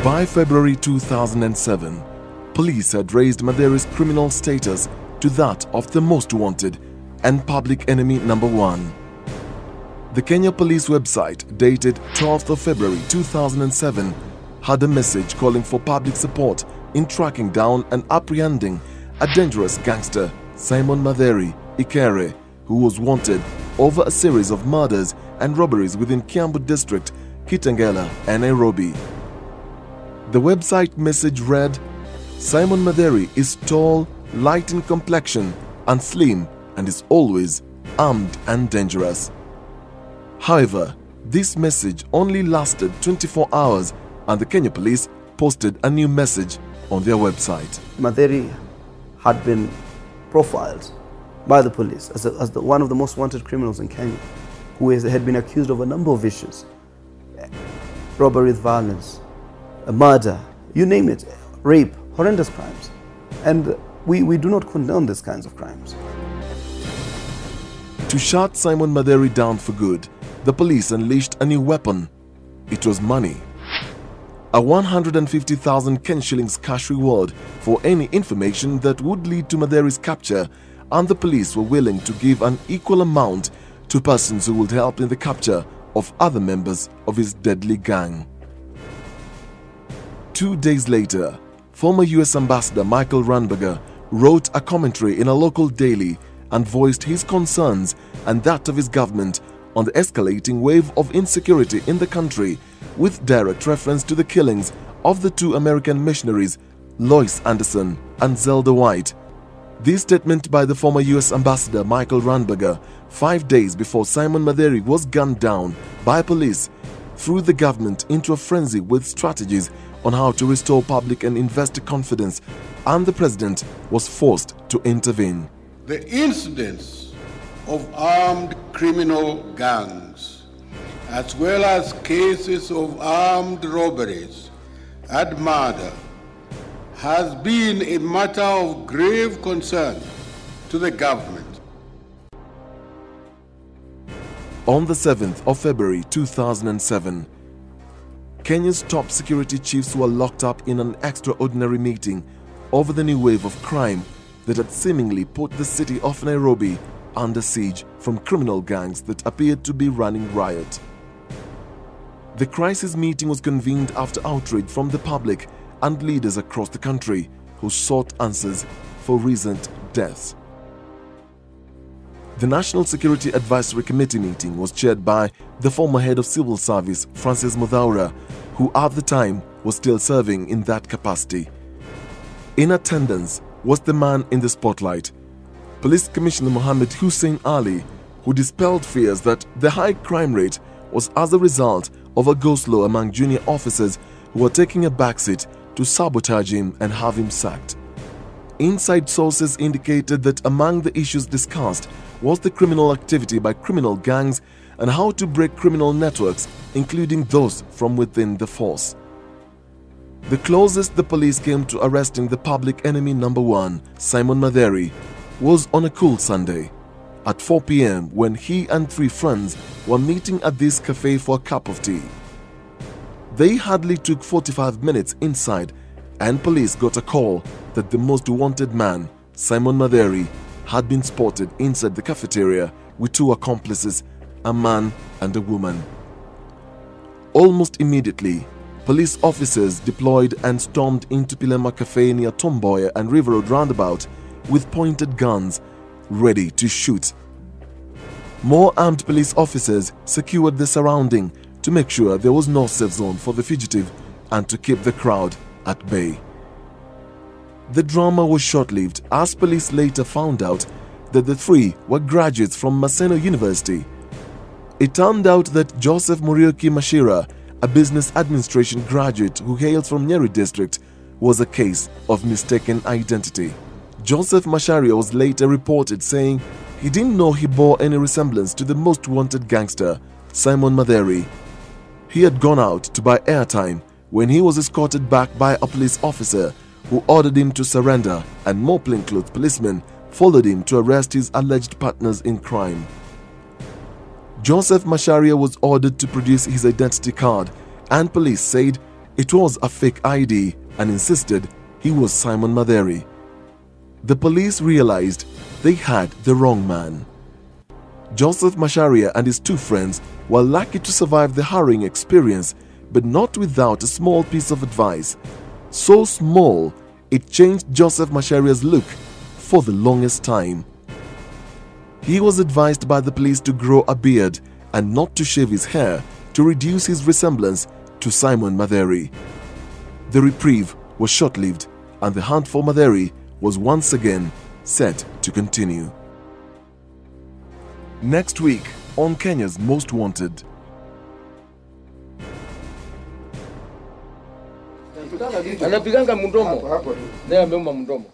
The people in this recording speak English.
By February 2007, police had raised Matheri's criminal status to that of the most wanted and public enemy number one. The Kenya police website, dated 12th of February 2007, had a message calling for public support in tracking down and apprehending a dangerous gangster, Simon Matheri Ikere, who was wanted over a series of murders and robberies within Kiambu District, Kitengela and Nairobi. The website message read, "Simon Matheri is tall, light in complexion and slim and is always armed and dangerous." However, this message only lasted 24 hours and the Kenya police posted a new message on their website. Matheri had been profiled by the police as one of the most wanted criminals in Kenya, who had been accused of a number of issues: robbery with violence, murder, you name it, rape, horrendous crimes. And we do not condone these kinds of crimes. To shut Simon Matheri down for good, the police unleashed a new weapon. It was money. A 150,000 Kenyan shillings cash reward for any information that would lead to Matheri's capture, and the police were willing to give an equal amount to persons who would help in the capture of other members of his deadly gang. 2 days later, former US Ambassador Michael Ranberger wrote a commentary in a local daily and voiced his concerns and that of his government on the escalating wave of insecurity in the country, with direct reference to the killings of the two American missionaries, Lois Anderson and Zelda White. This statement by the former US Ambassador Michael Ranberger, 5 days before Simon Matheri was gunned down by police, threw the government into a frenzy with strategies on how to restore public and investor confidence, and the president was forced to intervene. The incidents of armed criminal gangs, as well as cases of armed robberies and murder, has been a matter of grave concern to the government. On the 7th of February 2007, Kenya's top security chiefs were locked up in an extraordinary meeting over the new wave of crime that had seemingly put the city of Nairobi under siege from criminal gangs that appeared to be running riot. The crisis meeting was convened after outrage from the public and leaders across the country who sought answers for recent deaths. The National Security Advisory Committee meeting was chaired by the former head of civil service, Francis Muthaura, who at the time was still serving in that capacity. In attendance was the man in the spotlight, Police Commissioner Mohammed Hussein Ali, who dispelled fears that the high crime rate was as a result of a go-slow among junior officers who were taking a backseat to sabotage him and have him sacked. Inside sources indicated that among the issues discussed was the criminal activity by criminal gangs and how to break criminal networks, including those from within the force. The closest the police came to arresting the public enemy number one, Simon Matheri, was on a cool Sunday at 4 p.m. when he and 3 friends were meeting at this cafe for a cup of tea. They hardly took 45 minutes inside and police got a call that the most wanted man, Simon Matheri, had been spotted inside the cafeteria with 2 accomplices, a man and a woman. Almost immediately, police officers deployed and stormed into Pilema Cafe near Tomboya and River Road roundabout with pointed guns, ready to shoot. More armed police officers secured the surrounding to make sure there was no safe zone for the fugitive and to keep the crowd at bay. The drama was short-lived as police later found out that the 3 were graduates from Maseno University. It turned out that Joseph Muriuki Mashira, a business administration graduate who hails from Nyeri district, was a case of mistaken identity. Joseph Macharia was later reported saying he didn't know he bore any resemblance to the most wanted gangster, Simon Matheri. He had gone out to buy airtime when he was escorted back by a police officer who ordered him to surrender, and more plainclothes policemen followed him to arrest his alleged partners in crime. Joseph Macharia was ordered to produce his identity card, and police said it was a fake ID and insisted he was Simon Matheri. The police realized they had the wrong man. Joseph Macharia and his two friends were lucky to survive the harrowing experience, but not without a small piece of advice. So small, it changed Joseph Macharia's look for the longest time. He was advised by the police to grow a beard and not to shave his hair to reduce his resemblance to Simon Matheri. The reprieve was short-lived, and the hunt for Matheri was once again set to continue. Next week on Kenya's Most Wanted. Anapiganga mdomo. Ndio amemba mdomo.